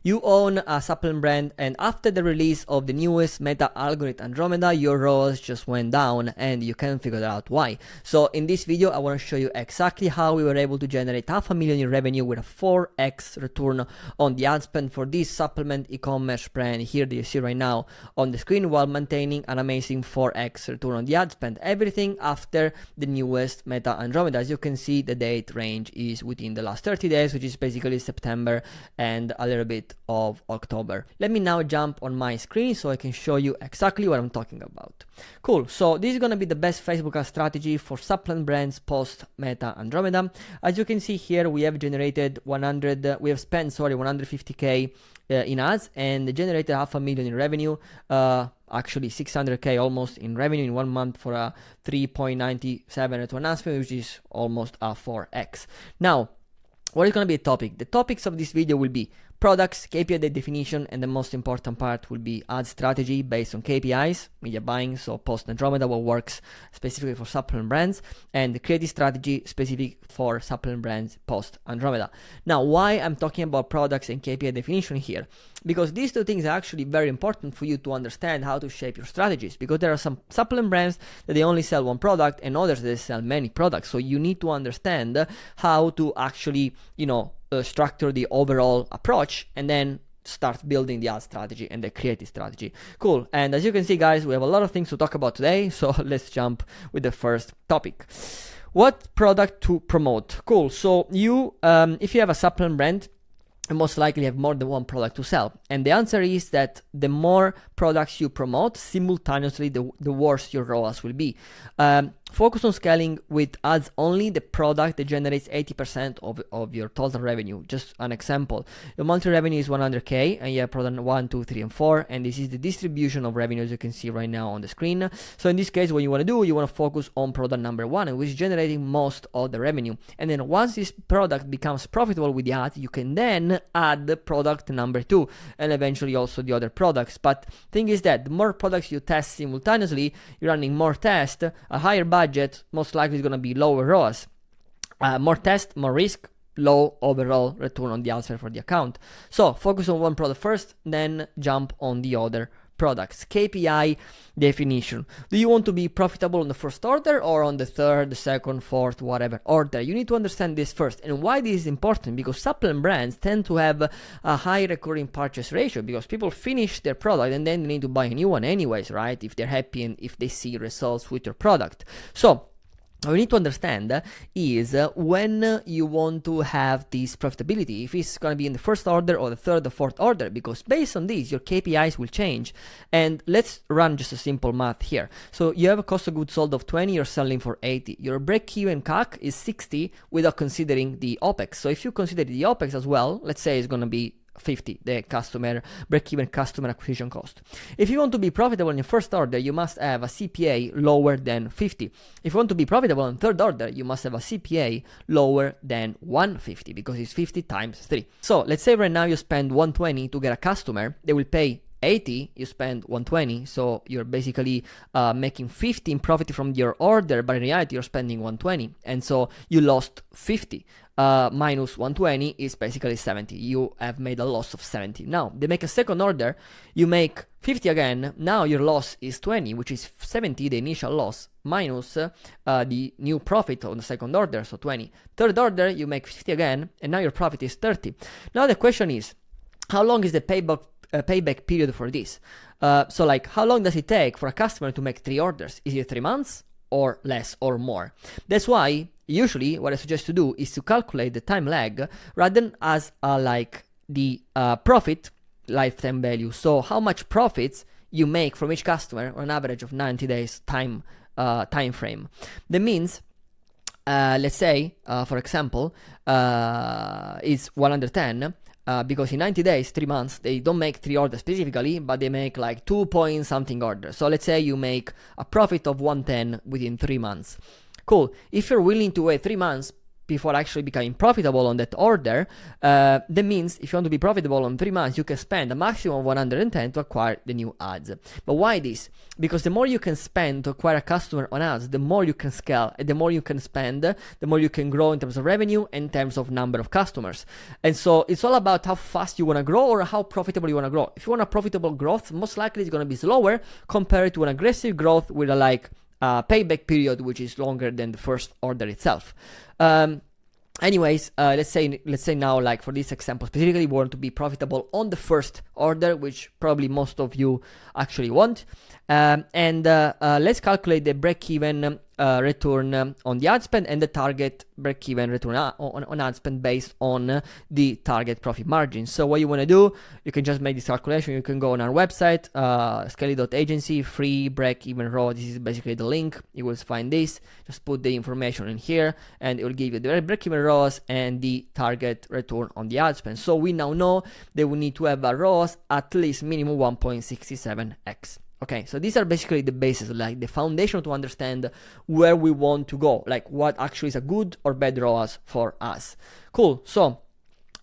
You own a supplement brand, and after the release of the newest meta algorithm Andromeda, your ROAS just went down and you can't figure out why. So in this video, I want to show you exactly how we were able to generate $500,000 in revenue with a 4x return on the ad spend for this supplement e-commerce brand here that you see right now on the screen, while maintaining an amazing 4x return on the ad spend. Everything after the newest meta Andromeda. As you can see, the date range is within the last 30 days, which is basically September and a little bit of October. Let me now jump on my screen so I can show you exactly what I'm talking about. Cool. So this is going to be the best Facebook ad strategy for supplement brands post meta Andromeda. As you can see here, we have generated we have spent 150k in ads and generated $500,000 in revenue. Actually 600k almost in revenue in 1 month for a 3.97 return on ad spend, which is almost a 4x. Now, what is going to be a topic? The topics of this video will be products, KPI definition, and the most important part will be ad strategy based on KPIs, media buying, so post Andromeda, what works specifically for supplement brands, and the creative strategy specific for supplement brands post Andromeda. Now, why I'm talking about products and KPI definition here? Because these two things are actually very important for you to understand how to shape your strategies, because there are some supplement brands that they only sell one product and others that sell many products. So you need to understand how to actually, structure the overall approach and then start building the ad strategy and the creative strategy. Cool. And as you can see, guys, we have a lot of things to talk about today. So let's jump with the first topic. What product to promote? Cool. So you, if you have a supplement brand, you most likely have more than one product to sell. And the answer is that the more products you promote simultaneously, the worse your ROAS will be. Focus on scaling with ads only the product that generates 80% of your total revenue. Just an example, your monthly revenue is 100k and you have product 1, 2, 3, and 4, and this is the distribution of revenue as you can see right now on the screen. So in this case, what you want to do, you want to focus on product number 1, which is generating most of the revenue. And then once this product becomes profitable with the ads, you can then add the product number 2 and eventually also the other products. But thing is that the more products you test simultaneously, you're running more tests, a higher budget, most likely is going to be lower ROAS. More test, more risk, low overall return on the ad spend for the account. So focus on one product first, then jump on the other products. KPI definition. Do you want to be profitable on the first order or on the third, the second, fourth, whatever order? You need to understand this first. And why this is important? Because supplement brands tend to have a high recurring purchase ratio because people finish their product and then they need to buy a new one anyways, right? If they're happy and if they see results with your product. So what we need to understand is when you want to have this profitability, if it's going to be in the first order or the third or fourth order, because based on this, your KPIs will change. And let's run just a simple math here. So you have a cost of goods sold of 20, you're selling for 80. Your break-even CAC is 60 without considering the OPEX. So if you consider the OPEX as well, let's say it's going to be 50, the customer break-even customer acquisition cost. If you want to be profitable in your first order, you must have a CPA lower than 50. If you want to be profitable in third order, you must have a CPA lower than 150 because it's 50 times 3. So let's say right now you spend 120 to get a customer, they will pay 80, you spend 120, so you're basically making 50 in profit from your order, but in reality you're spending 120, and so you lost 50. Minus 120 is basically 70. You have made a loss of 70. Now, they make a second order, you make 50 again, now your loss is 20, which is 70, the initial loss, minus the new profit on the second order, so 20. Third order, you make 50 again, and now your profit is 30. Now the question is, how long is the payback period for this? So like, how long does it take for a customer to make 3 orders? Is it 3 months or less or more? That's why usually what I suggest to do is to calculate the time lag rather than as like the profit lifetime value. So how much profits you make from each customer on average of 90 days time frame. That means let's say for example it's 110. Because in 90 days, 3 months, they don't make 3 orders specifically, but they make like 2 point something orders. So let's say you make a profit of 110 within 3 months. Cool. If you're willing to wait 3 months, before actually becoming profitable on that order. That means if you want to be profitable on 3 months, you can spend a maximum of 110 to acquire the new ads. But why this? Because the more you can spend to acquire a customer on ads, the more you can scale, and the more you can spend, the more you can grow in terms of revenue and in terms of number of customers. And so it's all about how fast you want to grow or how profitable you want to grow. If you want a profitable growth, most likely it's going to be slower compared to an aggressive growth with a payback period which is longer than the first order itself. Anyways, let's say now, like for this example specifically, we want to be profitable on the first order, which probably most of you actually want. Let's calculate the break-even return on the ad spend and the target break-even return on ad spend based on the target profit margin. So what you want to do, you can just make this calculation. You can go on our website, scally.agency, free break-even ROAS. This is basically the link. You will find this. Just put the information in here and it will give you the break-even ROAS and the target return on the ad spend. So we now know that we need to have a ROAS at least minimum 1.67x. Okay, so these are basically the basis, like the foundation to understand where we want to go, like what actually is a good or bad ROAS for us. Cool, so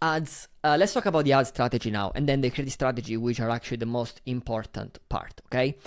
ads, let's talk about the ad strategy now, and then the creative strategy, which are actually the most important part, okay?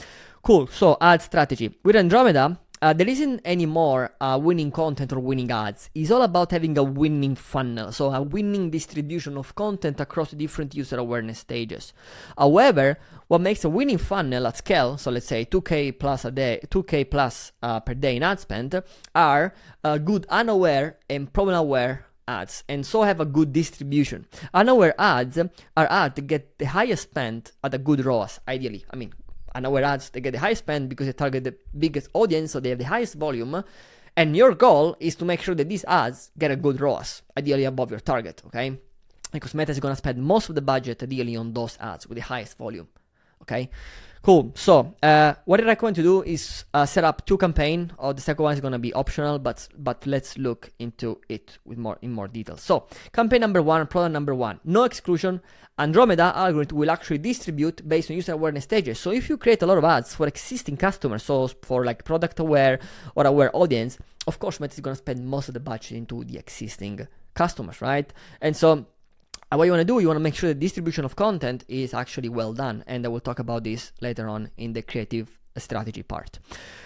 Cool, so ad strategy. With Andromeda, there isn't any more winning content or winning ads. It's all about having a winning funnel, so a winning distribution of content across different user awareness stages. However, what makes a winning funnel at scale, so let's say 2K plus a day, 2K plus per day in ad spend, are good unaware and problem-aware ads, and so have a good distribution. Unaware ads are ads that get the highest spend at a good ROAS, ideally. I mean, unaware ads, they get the highest spend because they target the biggest audience, so they have the highest volume. And your goal is to make sure that these ads get a good ROAS, ideally above your target, okay? Because Meta is going to spend most of the budget ideally on those ads with the highest volume, okay? Cool. So what I recommend to do is set up 2 campaigns. Or the second one is going to be optional, but let's look into it with in more detail. So campaign number 1, product number 1, no exclusion. Andromeda algorithm will actually distribute based on user awareness stages. So if you create a lot of ads for existing customers, so for like product aware or aware audience, of course Meta is going to spend most of the budget into the existing customers, right? And so what you want to do, you want to make sure the distribution of content is actually well done. And I will talk about this later on in the creative strategy part.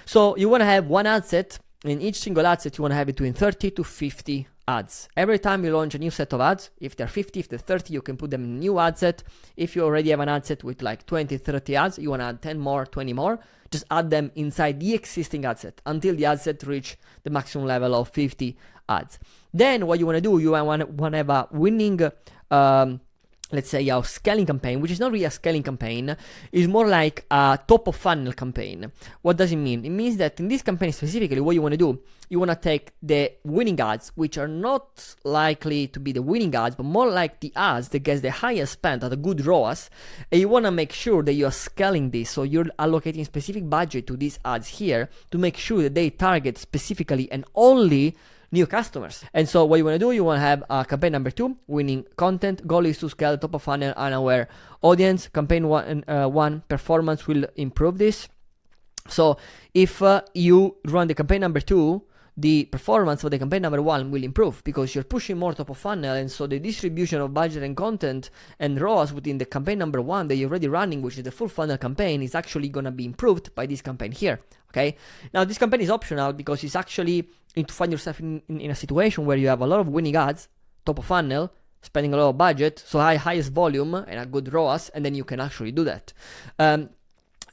So you want to have one ad set. In each single ad set, you want to have between 30 to 50 ads. Every time you launch a new set of ads, if they're 50, if they're 30, you can put them in a new ad set. If you already have an ad set with like 20, 30 ads, you want to add 10 more, 20 more, just add them inside the existing ad set until the ad set reach the maximum level of 50 ads. Then what you want to do, you want to have a winning let's say a scaling campaign, which is not really a scaling campaign, is more like a top of funnel campaign. What does it mean? It means that in this campaign specifically, what you want to do, you want to take the winning ads, which are not likely to be the winning ads, but more like the ads that gets the highest spend at a good ROAS, and you want to make sure that you are scaling this, so you're allocating specific budget to these ads here to make sure that they target specifically and only new customers. And so what you want to do, you want to have campaign number 2, winning content. Goal is to scale top of funnel unaware audience. Campaign 1 performance will improve this. So if you run the campaign number 2, the performance of the campaign number 1 will improve because you're pushing more top of funnel, and so the distribution of budget and content and ROAS within the campaign number 1 that you're already running, which is the full funnel campaign, is actually going to be improved by this campaign here. Okay, now this campaign is optional because it's actually need to find yourself in a situation where you have a lot of winning ads, top of funnel, spending a lot of budget, so highest volume and a good ROAS, and then you can actually do that. And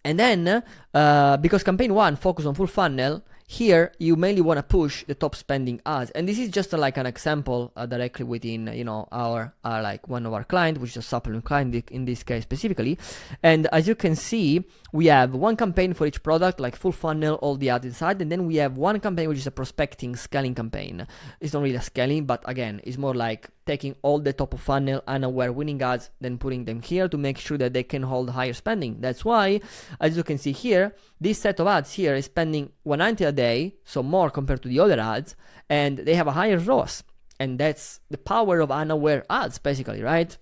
then because campaign 1 focus on full funnel, here you mainly want to push the top spending ads, and this is just like an example directly within our like one of our clients, which is a supplement client in this case specifically. And as you can see, we have one campaign for each product, like full funnel, all the ads inside, and then we have one campaign which is a prospecting scaling campaign. It's not really a scaling, but again, it's more like taking all the top of funnel unaware winning ads, then putting them here to make sure that they can hold higher spending. That's why, as you can see here, this set of ads here is spending 190 a day, so more compared to the other ads, and they have a higher ROAS. And that's the power of unaware ads, basically, right?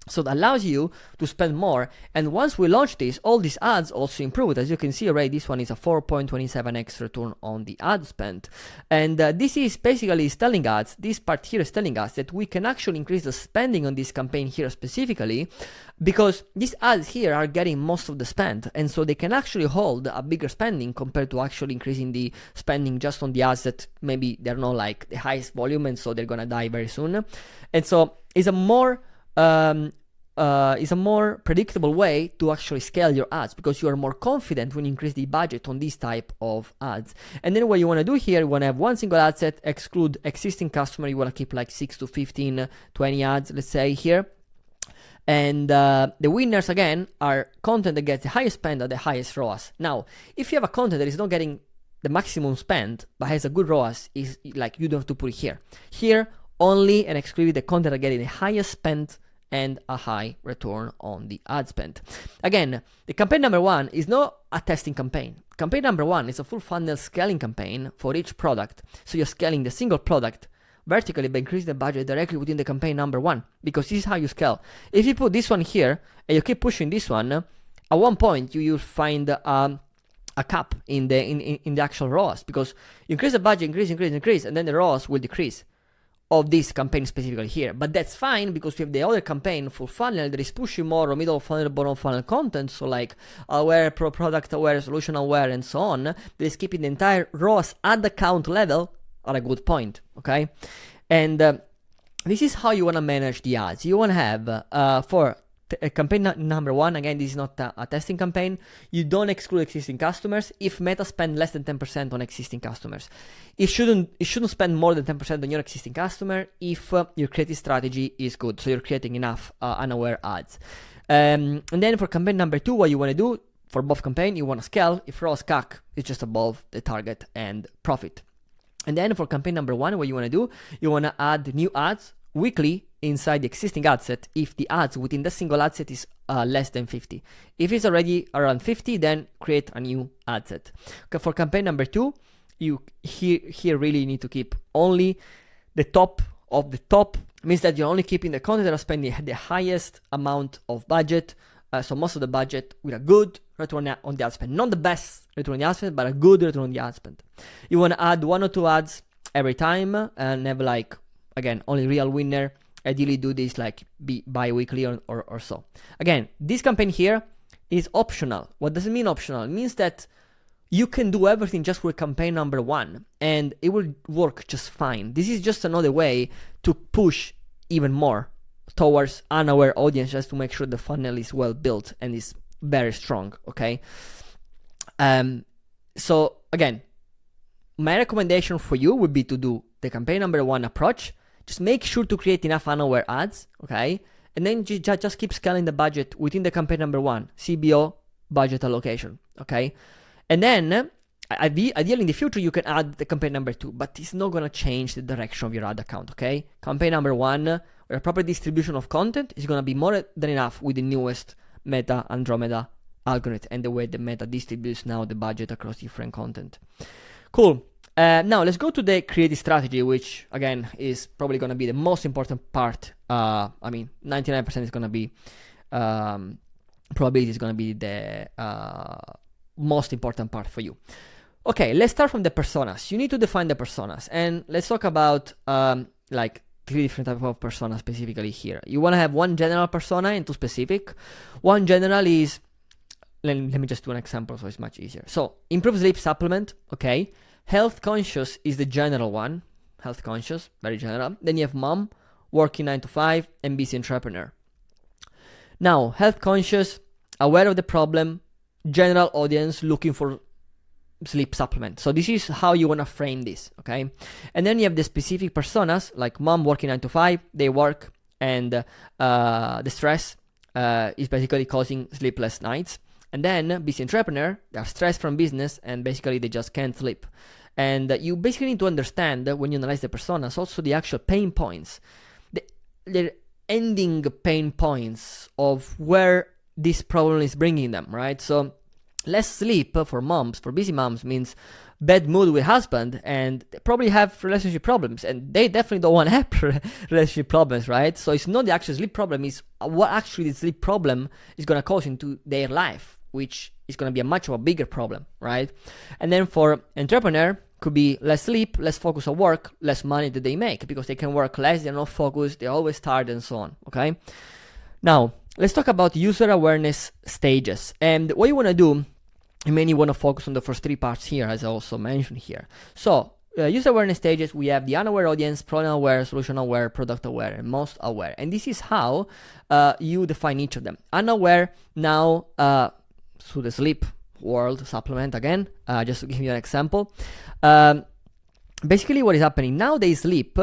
So that allows you to spend more. And once we launch this, all these ads also improved. As you can see, right, this one is a 4.27x return on the ad spend. And this is basically telling us, this part here is telling us that we can actually increase the spending on this campaign here specifically, because these ads here are getting most of the spend. And so they can actually hold a bigger spending compared to actually increasing the spending just on the ads that maybe they're not like the highest volume, and so they're gonna die very soon. And so it's a more predictable way to actually scale your ads, because you are more confident when you increase the budget on this type of ads. And then what you want to do here, you want to have one single ad set, exclude existing customer. You want to keep like 6 to 15, 20 ads, let's say here. And the winners again are content that gets the highest spend at the highest ROAS. Now, if you have a content that is not getting the maximum spend but has a good ROAS, is like you don't have to put it here. Here only and exclusively the content are getting the highest spend and a high return on the ad spend. Again, the campaign number one is not a testing campaign. Campaign number one is a full funnel scaling campaign for each product. So you're scaling the single product vertically by increasing the budget directly within the campaign number one, because this is how you scale. If you put this one here and you keep pushing this one, at one point you'll find a cap in the actual ROAS, because you increase the budget, increase, and then the ROAS will decrease of this campaign specifically here. But that's fine, because we have the other campaign, full funnel, that is pushing more middle funnel, bottom funnel content, so like aware, product aware, solution aware, and so on, that is keeping the entire ROAS ad account level at a good point, okay? And this is how you want to manage the ads. You want to have for campaign number one, again, this is not a testing campaign, you don't exclude existing customers. If Meta spend less than 10% on existing customers, it shouldn't spend more than 10% on your existing customer if your creative strategy is good, so you're creating enough unaware ads. And then for campaign number two, what you want to do for both campaign, you want to scale if ROAS CAC is just above the target and profit. And then for campaign number one, what you want to do, you want to add new ads weekly inside the existing ad set if the ads within the single ad set is less than 50. If it's already around 50, then create a new ad set. Okay, for campaign number two, you here really need to keep only the top of the top. Means that you're only keeping the content that are spending the highest amount of budget, so most of the budget, with a good return on the ad spend. Not the best return on the ad spend, but a good return on the ad spend. You want to add 1 or 2 ads every time and have like, again, only real winner. Ideally do this like bi-weekly or so. Again, this campaign here is optional. What does it mean optional? It means that you can do everything just with campaign number one and it will work just fine. This is just another way to push even more towards unaware audience, just to make sure the funnel is well built and is very strong, okay? So again, my recommendation for you would be to do the campaign number one approach. Just make sure to create enough unaware ads, okay? And then just keep scaling the budget within the campaign number one, CBO budget allocation, okay? And then, ideally in the future, you can add the campaign number two, but it's not gonna change the direction of your ad account, okay? Campaign number one, with a proper distribution of content, is gonna be more than enough with the newest Meta Andromeda algorithm and the way the Meta distributes now the budget across different content. Cool. Now let's go to the creative strategy, which again is probably going to be the most important part. I mean, 99% is going to be, probability is going to be the most important part for you. Okay, let's start from the personas. You need to define the personas, and let's talk about like 3 different types of personas specifically here. You want to have one general persona and 2 specific. One general is, let me just do an example so it's much easier. So improve sleep supplement, okay. Health conscious is the general one. Health conscious, very general. Then you have mom, working 9 to 5, and busy entrepreneur. Now, health conscious, aware of the problem, general audience looking for sleep supplement. So this is how you want to frame this, okay? And then you have the specific personas, like mom working 9 to 5, they work, and the stress is basically causing sleepless nights. And then busy entrepreneur, they are stressed from business and basically they just can't sleep. And you basically need to understand that when you analyze the personas, also the actual pain points, the ending pain points of where this problem is bringing them, right? So less sleep for moms, for busy moms, means bad mood with husband, and they probably have relationship problems, and they definitely don't want to have relationship problems, right? So it's not the actual sleep problem, it's what actually the sleep problem is going to cause into their life, which is going to be a much of a bigger problem, right? And then for entrepreneur, could be less sleep, less focus on work, less money that they make, because they can work less, they're not focused, they're always tired, and so on, okay? Now, let's talk about user awareness stages. And what you want to do, you mainly want to focus on the first three parts here, as I also mentioned here. So, user awareness stages, we have the unaware audience, problem aware, solution aware, product aware, and most aware. And this is how you define each of them. Unaware, now, through the sleep world supplement again, just to give you an example. Basically, what is happening now, they sleep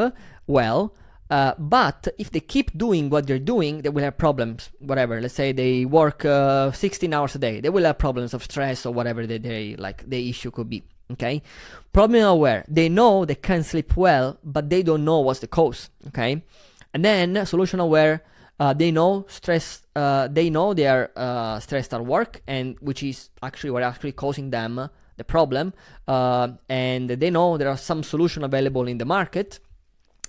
well, but if they keep doing what they're doing, they will have problems, whatever. Let's say they work 16 hours a day, they will have problems of stress or whatever the issue could be, okay? Problem aware, they know they can sleep well, but they don't know what's the cause, okay? And then solution aware, they know stress, they know they are stressed at work, and which is actually what actually causing them the problem, and they know there are some solution available in the market.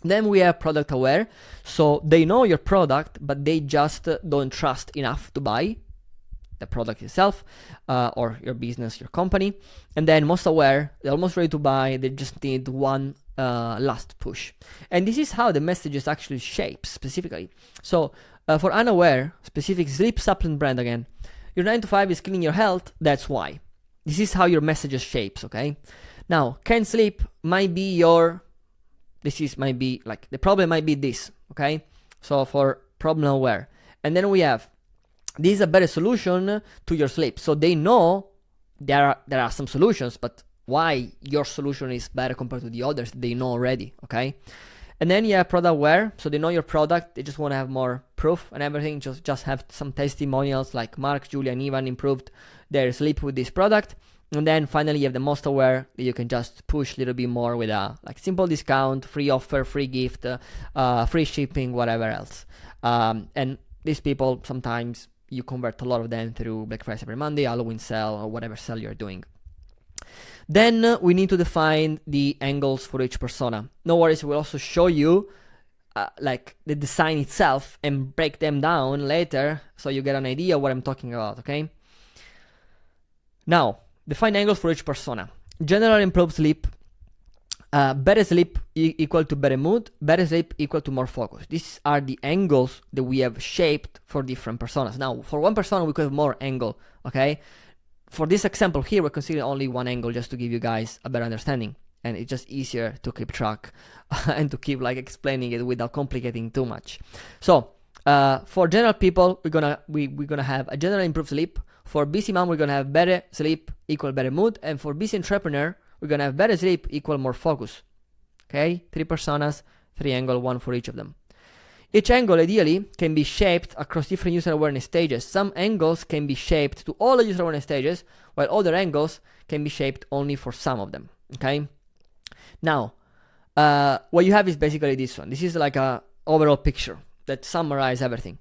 Then we have product aware, so they know your product, but they just don't trust enough to buy the product itself, or your business, your company. And then most aware, they're almost ready to buy, they just need one last push. And this is how the messages actually shape specifically. So for unaware, specific sleep supplement brand again, your 9 to 5 is killing your health, that's why. This is how your messages shapes, okay? Now, can't sleep might be your, might be like, the problem might be this, okay? So for problem aware. And then we have, this is a better solution to your sleep. So they know there are some solutions, but why your solution is better compared to the others, they know already, okay? And then you have product aware, so they know your product, they just want to have more proof and everything, just have some testimonials like Mark, Julia, and Ivan improved their sleep with this product. And then finally you have the most aware, that you can just push a little bit more with a like simple discount, free offer, free gift, free shipping, whatever else. And these people, sometimes you convert a lot of them through Black Friday, Cyber Monday, Halloween sale, or whatever sale you're doing. Then we need to define the angles for each persona. No worries, we'll also show you like the design itself and break them down later, so you get an idea what I'm talking about, okay? Now, define angles for each persona. General improved sleep, better sleep equal to better mood, better sleep equal to more focus. These are the angles that we have shaped for different personas. Now, for one persona, we could have more angle, okay? For this example here, we're considering only one angle just to give you guys a better understanding. And it's just easier to keep track and to keep like explaining it without complicating too much. So, for general people, we're gonna have a general improved sleep. For busy mom, we're gonna have better sleep equal better mood. And for busy entrepreneur, we're gonna have better sleep equal more focus. Okay, 3 personas, 3 angle, 1 for each of them. Each angle ideally can be shaped across different user awareness stages. Some angles can be shaped to all the user awareness stages, while other angles can be shaped only for some of them. Okay. Now, what you have is basically this one. This is like a overall picture that summarizes everything.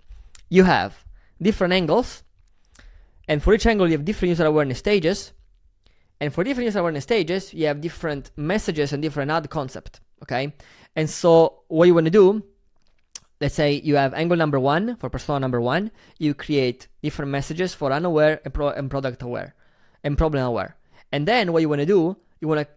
You have different angles, and for each angle you have different user awareness stages, and for different user awareness stages you have different messages and different ad concept. Okay, and so what you want to do, let's say you have angle number 1 for persona number 1, you create different messages for unaware and product aware and problem aware. And then what you want to do, you want to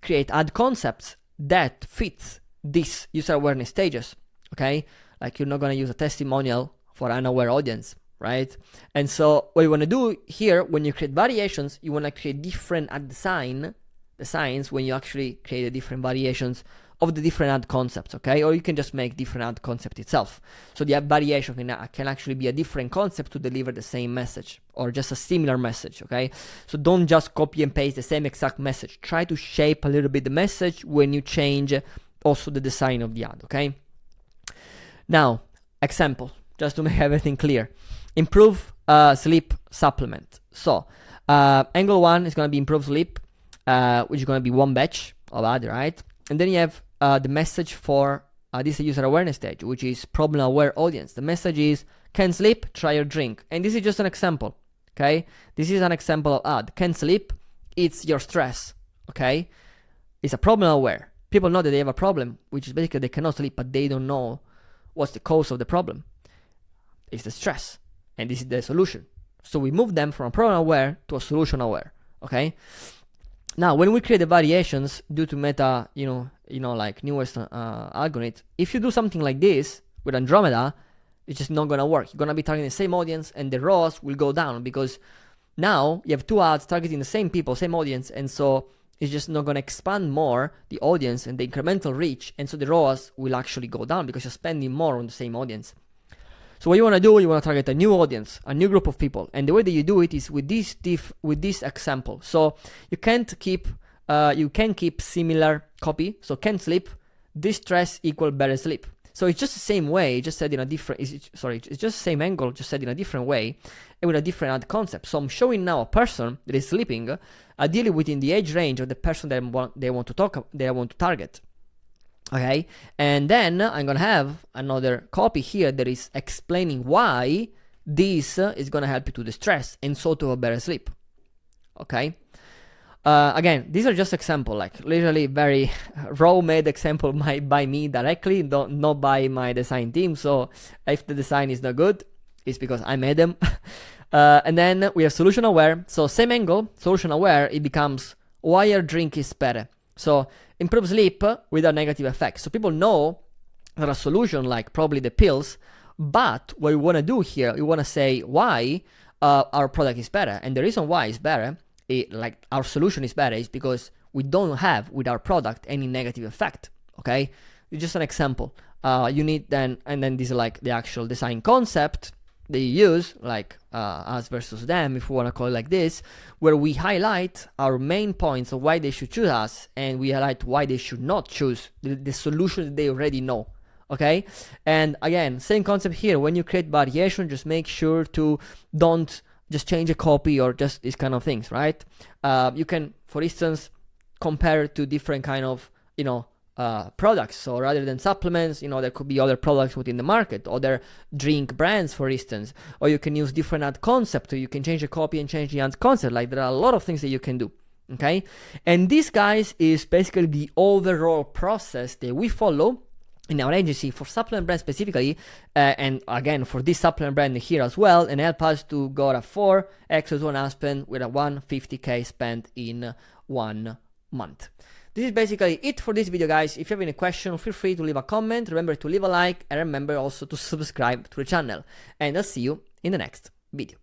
create ad concepts that fits these user awareness stages, okay? Like you're not going to use a testimonial for unaware audience, right? And so what you want to do here, when you create variations, you want to create different ad designs when you actually create the different variations of the different ad concepts, okay? Or you can just make different ad concept itself. So the ad variation can actually be a different concept to deliver the same message or just a similar message, okay? So don't just copy and paste the same exact message. Try to shape a little bit the message when you change also the design of the ad, okay? Now, example, just to make everything clear. Improve sleep supplement. So angle 1 is going to be improve sleep, which is going to be one batch of ad, right? And then you have the message for this user awareness stage, which is problem aware audience. The message is, can't sleep, try your drink. And this is just an example. Okay, this is an example of ad. Can't sleep, it's your stress. Okay, it's a problem aware. People know that they have a problem, which is basically they cannot sleep, but they don't know what's the cause of the problem. It's the stress, and this is the solution. So we move them from a problem aware to a solution aware. Okay. Now, when we create the variations due to meta, like newest algorithm, if you do something like this with Andromeda, it's just not gonna work. You're gonna be targeting the same audience, and the ROAS will go down because now you have two ads targeting the same people, same audience, and so it's just not gonna expand more the audience and the incremental reach, and so the ROAS will actually go down because you're spending more on the same audience. So what you want to do, you want to target a new audience, a new group of people, and the way that you do it is with this example. So you can keep similar copy. So can't sleep, distress equal better sleep. So it's just the same way, just said in a different. It's just the same angle, just said in a different way, and with a different ad concept. So I'm showing now a person that is sleeping, ideally within the age range of the person that they want to target. Okay, and then I'm gonna have another copy here that is explaining why this is gonna help you to distress and so to a better sleep. Okay, again, these are just example, like literally very raw made example by me directly, not by my design team. So if the design is not good, it's because I made them. And then we have solution aware. So same angle, solution aware, it becomes why your drink is better. So improve sleep with a negative effect. So people know that a solution like probably the pills, but what we want to do here, we want to say why our product is better. And the reason why it's better, like our solution is better, is because we don't have with our product any negative effect. Okay, it's just an example. You need then, and then this is like the actual design concept that you use, like us versus them, if we want to call it like this, where we highlight our main points of why they should choose us, and we highlight why they should not choose the solution that they already know. Okay, and again, same concept here. When you create variation, just make sure to don't just change a copy or just these kind of things, right? You can, for instance, compare to different kind of products. So rather than supplements, there could be other products within the market, other drink brands, for instance, or you can use different ad concept, or you can change the copy and change the ad concept. Like there are a lot of things that you can do. Okay, and this, guys, is basically the overall process that we follow in our agency for supplement brand specifically, and again for this supplement brand here as well, and help us to go to 4x return on ad spend with a 150k spent in 1 month. This is basically it for this video, guys. If you have any question, feel free to leave a comment. Remember to leave a like, and remember also to subscribe to the channel. And I'll see you in the next video.